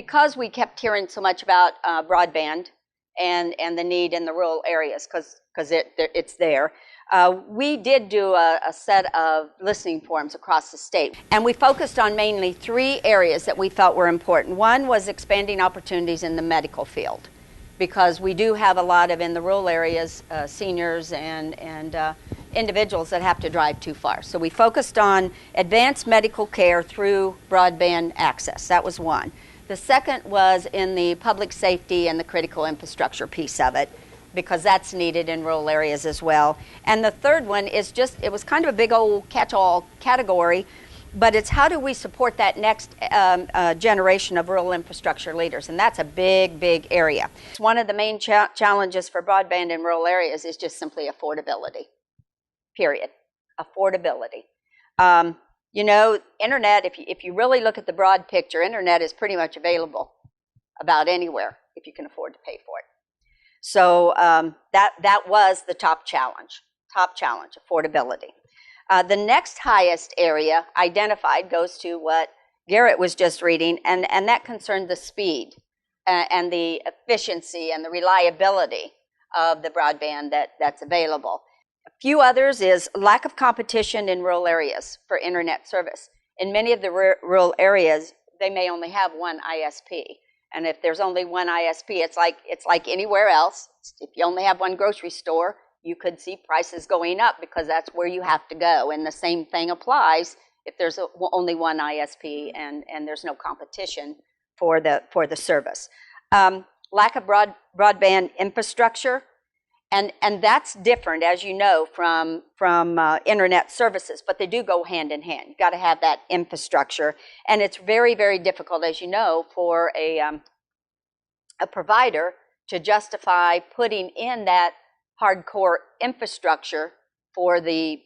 because we kept hearing so much about broadband and the need in the rural areas, because it's there, we did do a set of listening forums across the state. And we focused on mainly 3 areas that we felt were important. One was expanding opportunities in the medical field, because we do have a lot of, in the rural areas, seniors and individuals that have to drive too far. So we focused on advanced medical care through broadband access. That was one. The second was in the public safety and the critical infrastructure piece of it, because that's needed in rural areas as well. And the third one is just, it was kind of a big old catch-all category, but it's how do we support that next generation of rural infrastructure leaders, and that's a big, big area. One of the main challenges for broadband in rural areas is just simply affordability, period. Affordability. You know, internet, if you really look at the broad picture, internet is pretty much available about anywhere if you can afford to pay for it. So that was the top challenge, affordability. The next highest area identified goes to what Garrett was just reading, and that concerned the speed and the efficiency and the reliability of the broadband that's available. A few others is lack of competition in rural areas for internet service. In many of the rural areas, they may only have one ISP. And if there's only one ISP, it's like anywhere else. If you only have one grocery store, you could see prices going up because that's where you have to go. And the same thing applies if there's only one ISP and there's no competition for the service. Lack of broadband infrastructure, and that's different, as you know, from internet services, but they do go hand in hand. You've got to have that infrastructure, and it's very, very difficult, as you know, for a provider to justify putting in that hardcore infrastructure for the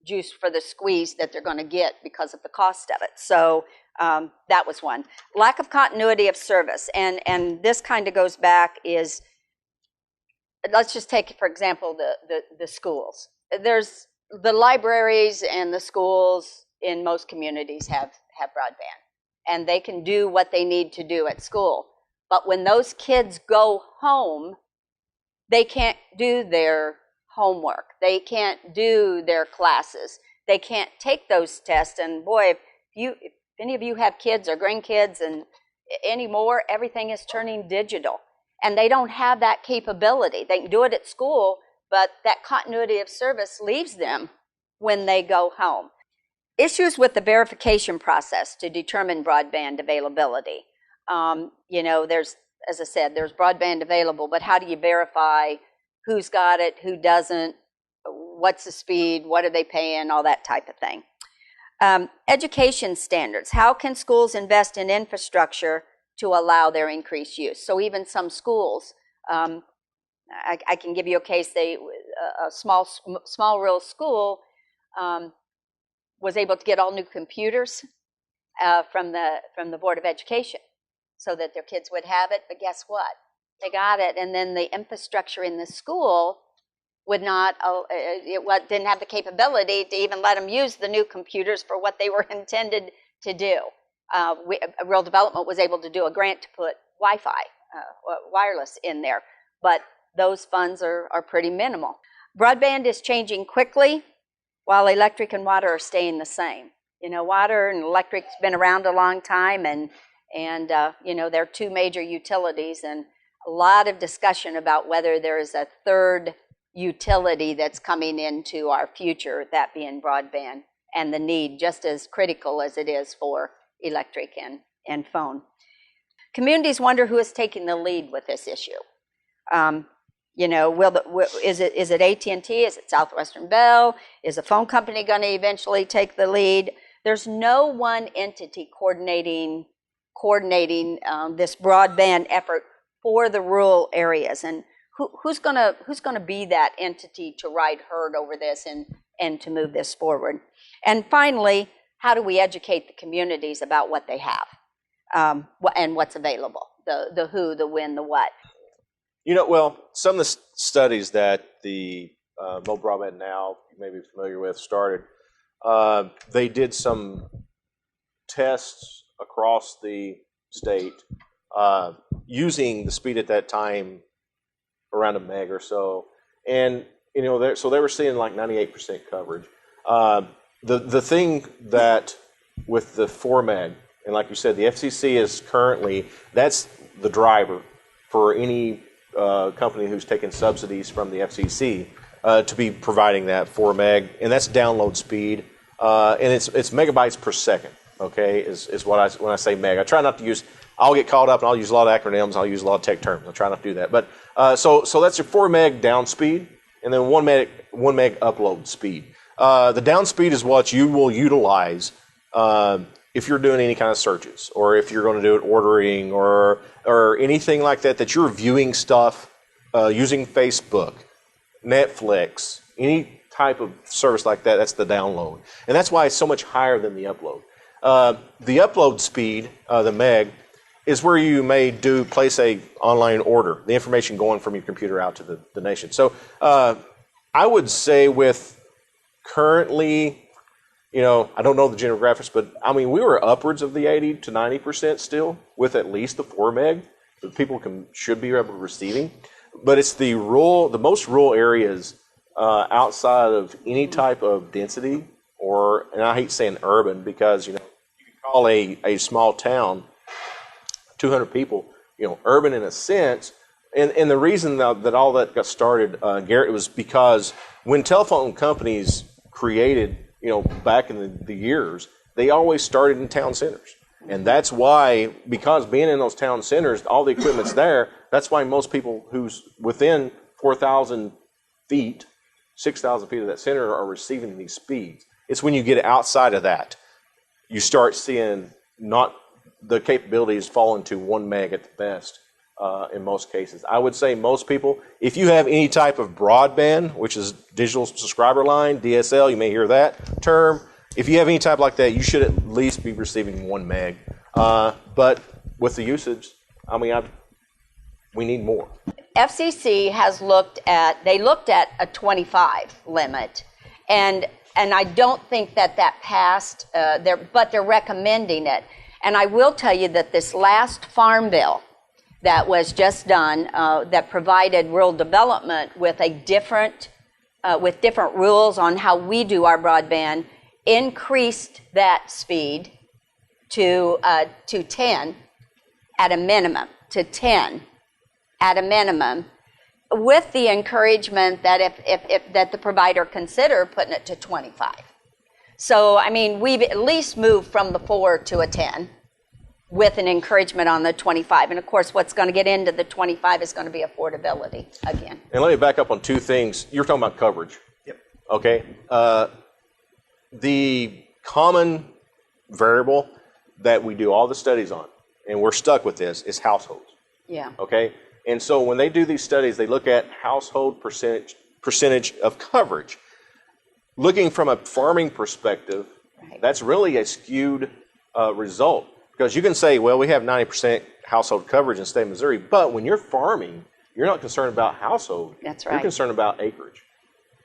juice, for the squeeze that they're going to get because of the cost of it. So that was one. Lack of continuity of service, and this kind of goes back is, let's just take, for example, the schools. There's the libraries and the schools in most communities have broadband, and they can do what they need to do at school. But when those kids go home, they can't do their homework. They can't do their classes. They can't take those tests. And boy, if any of you have kids or grandkids and anymore, everything is turning digital. And they don't have that capability. They can do it at school, but that continuity of service leaves them when they go home. Issues with the verification process to determine broadband availability. You know, there's, as I said, there's broadband available, but how do you verify who's got it, who doesn't, what's the speed, what are they paying, all that type of thing. Education standards. How can schools invest in infrastructure to allow their increased use? So even some schools, I can give you a case, a small rural school was able to get all new computers from the Board of Education so that their kids would have it, but guess what? They got it, and then the infrastructure in the school would not, didn't have the capability to even let them use the new computers for what they were intended to do. Rural Development was able to do a grant to put Wi-Fi, wireless in there, but those funds are pretty minimal. Broadband is changing quickly, while electric and water are staying the same. You know, water and electric's been around a long time, and you know, they're two major utilities, and a lot of discussion about whether there is a third utility that's coming into our future, that being broadband, and the need just as critical as it is for electric and phone. Communities wonder who is taking the lead with this issue. You know, is it AT&T? Is it Southwestern Bell? Is a phone company going to eventually take the lead? There's no one entity coordinating this broadband effort for the rural areas, and who's going to be that entity to ride herd over this and to move this forward? And finally, how do we educate the communities about what they have and what's available? The who, the when, the what. You know, well, some of the studies that the Mobile Broadband Now, you may be familiar with, started, they did some tests across the state using the speed at that time around a meg or so, and so they were seeing like 98% coverage. The thing that with the 4 meg, and like you said, the FCC is currently, that's the driver for any company who's taking subsidies from the FCC to be providing that 4 meg, and that's download speed, and it's megabytes per second. Okay, is what when I say meg. I try not to use. I'll get caught up and I'll use a lot of acronyms. I'll use a lot of tech terms. I try not to do that. But so that's your 4 meg down speed, and then 1 meg upload speed. The down speed is what you will utilize if you're doing any kind of searches, or if you're going to do it ordering, or anything like that. That you're viewing stuff using Facebook, Netflix, any type of service like that. That's the download, and that's why it's so much higher than the upload. The upload speed, the meg, is where you may place a online order, the information going from your computer out to the nation. So I would say with currently, I don't know the general graphics, but I mean, we were upwards of the 80 to 90% still with at least the 4 meg that people should be able to receiving. But it's the most rural areas outside of any type of density, and I hate saying urban, because, you can call a small town 200 people, urban in a sense. And the reason that all that got started, Garrett, was because when telephone companies created, back in the years, they always started in town centers. And that's why, because being in those town centers, all the equipment's there, that's why most people who's within 4,000 feet, 6,000 feet of that center are receiving these speeds. It's when you get outside of that, you start seeing the capabilities fall into 1 meg at the best in most cases. I would say most people, if you have any type of broadband, which is digital subscriber line, DSL, you may hear that term. If you have any type like that, you should at least be receiving 1 meg. But with the usage, we need more. FCC has looked at a 25 limit, and I don't think that passed, but they're recommending it. And I will tell you that this last farm bill that was just done, that provided rural development with different rules on how we do our broadband, increased that speed to 10 at a minimum, with the encouragement that if that the provider consider putting it to 25. So, we've at least moved from the 4 to a 10 with an encouragement on the 25. And of course, what's going to get into the 25 is going to be affordability again. And let me back up on 2 things. You're talking about coverage. Yep. Okay. The common variable that we do all the studies on, and we're stuck with this, is households. Yeah. Okay. And so when they do these studies, they look at household percentage of coverage. Looking from a farming perspective, right, that's really a skewed result, because you can say, well, we have 90% household coverage in the state of Missouri, but when you're farming, you're not concerned about household. That's right. You're concerned about acreage.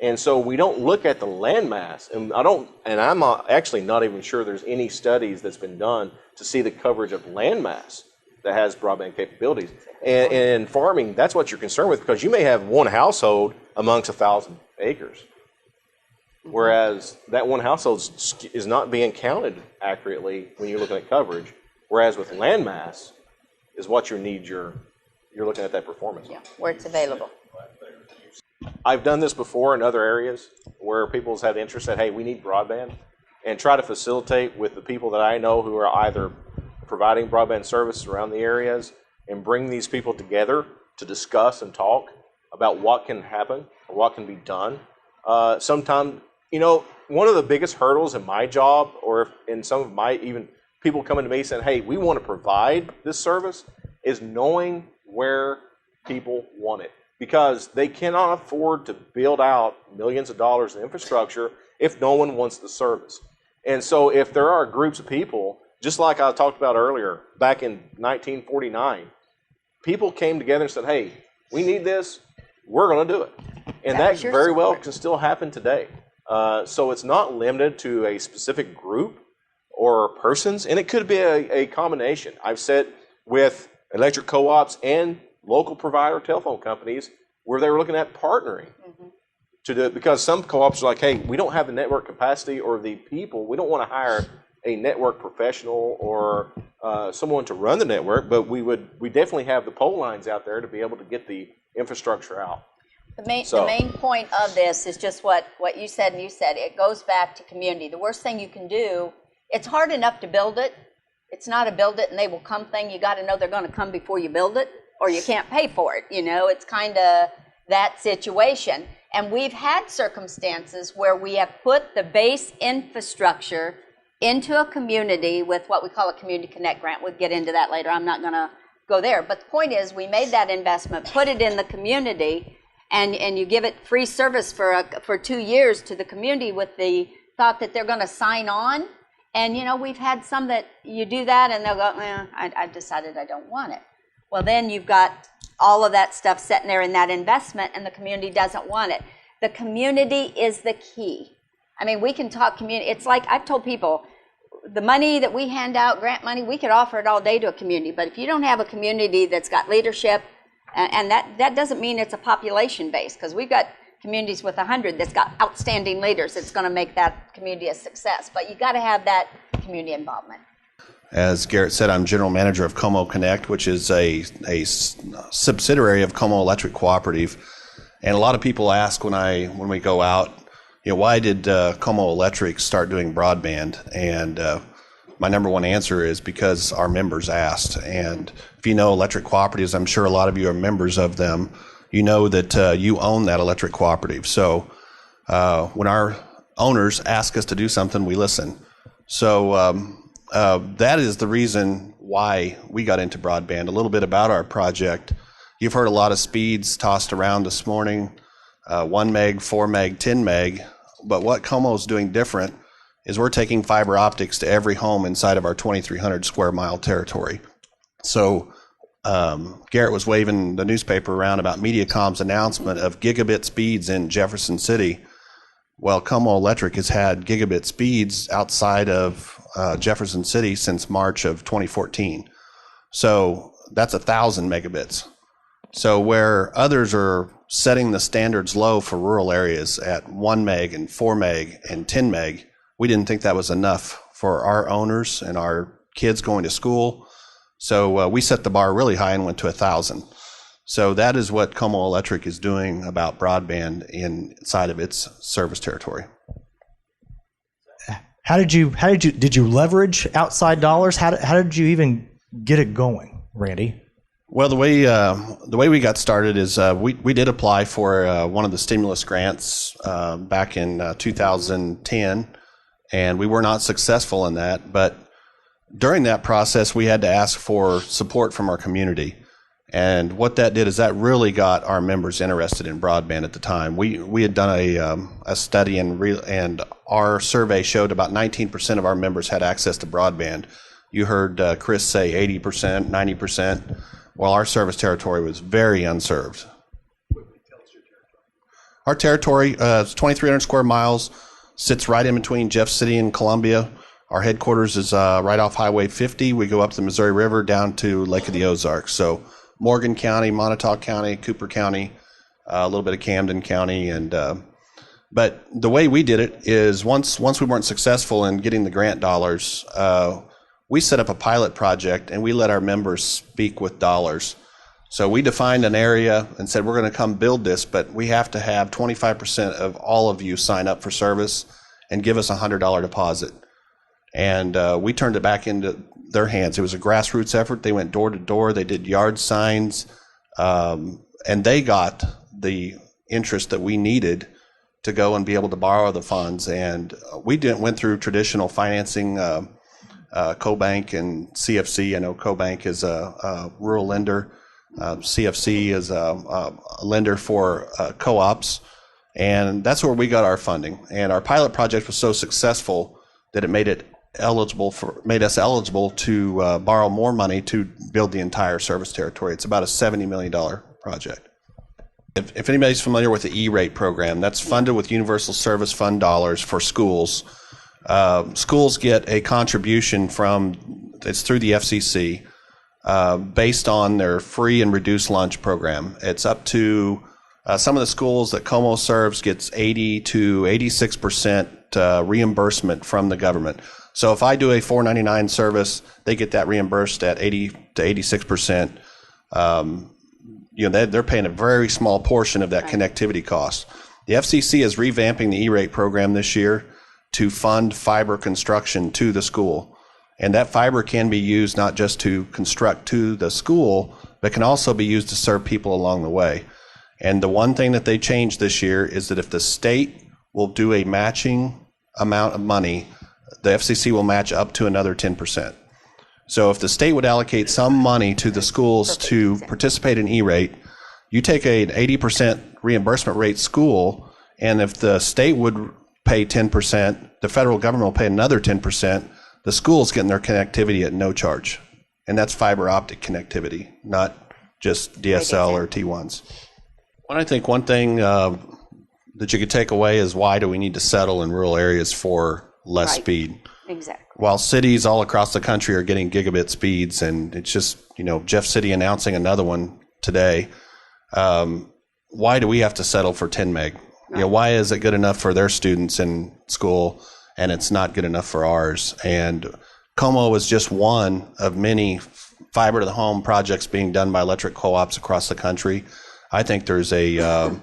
And so we don't look at the landmass, and I'm actually not even sure there's any studies that's been done to see the coverage of landmass that has broadband capabilities. And in farming, that's what you're concerned with, because you may have one household amongst 1,000 acres. Whereas that one household is not being counted accurately when you're looking at coverage. Whereas with landmass is what you need you're looking at that performance. Yeah, where it's available. I've done this before in other areas where people's had interest, said, hey, we need broadband, and try to facilitate with the people that I know who are either providing broadband services around the areas, and bring these people together to discuss and talk about what can happen or what can be done. Sometimes, one of the biggest hurdles in my job, or in some of my even people coming to me saying, hey, we want to provide this service, is knowing where people want it. Because they cannot afford to build out millions of dollars in infrastructure if no one wants the service. And so if there are groups of people, just like I talked about earlier, back in 1949, people came together and said, hey, we need this, we're going to do it. And that very well can still happen today. So it's not limited to a specific group or persons, and it could be a combination. I've said with electric co-ops and local provider telephone companies where they were looking at partnering to do it, because some co-ops are like, hey, we don't have the network capacity or the people. We don't want to hire a network professional or someone to run the network, but we definitely have the pole lines out there to be able to get the infrastructure out. The main point of this is just what you said, and you said it goes back to community. The worst thing you can do, it's hard enough to build it. It's not a build it and they will come thing. You got to know they're going to come before you build it, or you can't pay for it. It's kind of that situation. And we've had circumstances where we have put the base infrastructure into a community with what we call a Community Connect grant. We'll get into that later. I'm not going to go there. But the point is, we made that investment, put it in the community, and you give it free service for 2 years to the community with the thought that they're going to sign on. And, we've had some that you do that and they'll go, I decided I don't want it. Well, then you've got all of that stuff sitting there in that investment and the community doesn't want it. The community is the key. I mean, we can talk community. It's like I've told people, the money that we hand out, grant money, we could offer it all day to a community. But if you don't have a community that's got leadership, and that doesn't mean it's a population base, because we've got communities with 100 that's got outstanding leaders, it's going to make that community a success. But you got to have that community involvement. As Garrett said, I'm general manager of Como Connect, which is a subsidiary of Como Electric Cooperative. And a lot of people ask when we go out, why did Como Electric start doing broadband? And my number one answer is because our members asked. And if you know electric cooperatives, I'm sure a lot of you are members of them. You know that you own that electric cooperative. So when our owners ask us to do something, we listen. So that is the reason why we got into broadband. A little bit about our project. You've heard a lot of speeds tossed around this morning, 1 meg, 4 meg, 10 meg. But what Como is doing different is we're taking fiber optics to every home inside of our 2,300 square mile territory. So Garrett was waving the newspaper around about Mediacom's announcement of gigabit speeds in Jefferson City. Well, Como Electric has had gigabit speeds outside of Jefferson City since March of 2014. So that's 1,000 megabits. So where others are setting the standards low for rural areas at 1 meg and 4 meg and 10 meg, we didn't think that was enough for our owners and our kids going to school. So we set the bar really high and went to 1,000. So that is what Como Electric is doing about broadband inside of its service territory. Did you leverage outside dollars? How did you even get it going, Randy? Well, the way we got started is we did apply for one of the stimulus grants back in 2010, and we were not successful in that. But during that process, we had to ask for support from our community. And what that did is that really got our members interested in broadband at the time. We had done a study and our survey showed about 19% of our members had access to broadband. You heard Chris say 80%, 90%. Well, our service territory was very unserved. Our territory is 2,300 square miles, sits right in between Jeff City and Columbia. Our headquarters is right off Highway 50. We go up the Missouri River down to Lake of the Ozarks. So Morgan County, Montauk County, Cooper County, a little bit of Camden County. But the way we did it is once we weren't successful in getting the grant dollars, we set up a pilot project and we let our members speak with dollars. So we defined an area and said, we're going to come build this, but we have to have 25% of all of you sign up for service and give us a $100 deposit. And we turned it back into their hands. It was a grassroots effort. They went door to door. They did yard signs, and they got the interest that we needed to go and be able to borrow the funds. And we went through traditional financing, CoBank and CFC. I know CoBank is a rural lender. CFC is a lender for co-ops. And that's where we got our funding. And our pilot project was so successful that it made us eligible to borrow more money to build the entire service territory. It's about a $70 million project. If anybody's familiar with the E-rate program, that's funded with Universal Service Fund dollars for schools. Schools get a contribution it's through the FCC. based on their free and reduced lunch program. It's up to some of the schools that Como serves gets 80 to 86% reimbursement from the government. So if I do a $4.99 service, they get that reimbursed at 80 to 86%. They're paying a very small portion of that connectivity cost. The FCC is revamping the E-rate program this year to fund fiber construction to the school. And that fiber can be used not just to construct to the school, but can also be used to serve people along the way. And the one thing that they changed this year is that if the state will do a matching amount of money, the FCC will match up to another 10%. So if the state would allocate some money to the schools to participate in E-rate, you take an 80% reimbursement rate school, and if the state would pay 10%, the federal government will pay another 10%, the school's getting their connectivity at no charge. And that's fiber optic connectivity, not just DSL or T1s. Well, I think one thing that you could take away is why do we need to settle in rural areas for less speed? Exactly. While cities all across the country are getting gigabit speeds, and it's just, Jeff City announcing another one today, why do we have to settle for 10 meg? Why is it good enough for their students in school and it's not good enough for ours? And Como is just one of many fiber to the home projects being done by electric co-ops across the country. I think there's a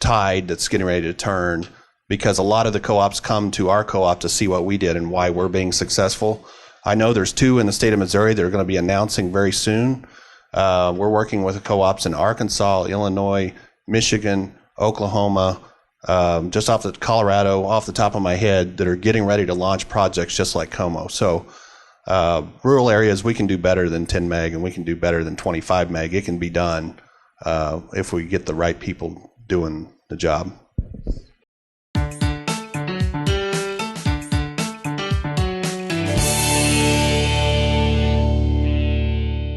tide that's getting ready to turn, because a lot of the co-ops come to our co-op to see what we did and why we're being successful. I know there's 2 in the state of Missouri that are going to be announcing very soon. We're working with the co-ops in Arkansas, Illinois, Michigan, Oklahoma, just off the Colorado, off the top of my head, that are getting ready to launch projects just like Como. So rural areas, we can do better than 10 meg, and we can do better than 25 meg. It can be done if we get the right people doing the job.